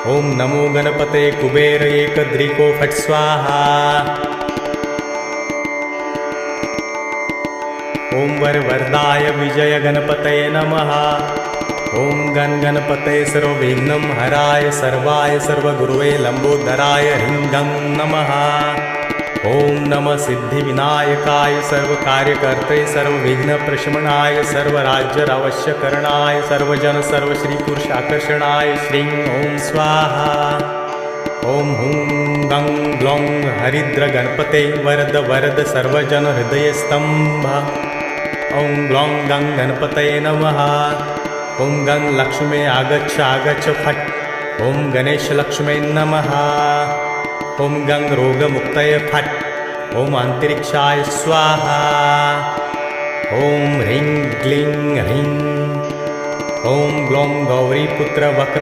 ओम नमो गणपते कुबेर एकदृको फट् स्वाहा। ओम वरवरदाय विजय गणपतये नमः। ओम गणपतये सर्वविघ्नं हराय सर्वाय सर्वगुरुवे लंबोदराय ह्रीं गं नमः। ओम नमः सिद्धिविनायकाय सर्वकार्यकर्ते सर्वविघ्नप्रशमनाय सर्वराज्यावश्यकरणाय सर्वजन सर्वश्रीपुरुषाकर्षणाय श्रीं ओम स्वाहा। ओम हुं गं ग्लौं हरिद्र गणपते वरद वरद सर्वजन हृदयस्तंभ। ओम ग्लौं गं गणपतये नमः। ओम गं लक्ष्मे आगच्छ आगच्छ फट्। ओम गणेश लक्ष्मे नमः। ओम गं रोगमुक्तये फट्। ओम अंतरिक्षाय स्वाहा। ओम ह्रीं क्लीं ह्रीं। ओम ग्लौं गौरीपुत्र वक्र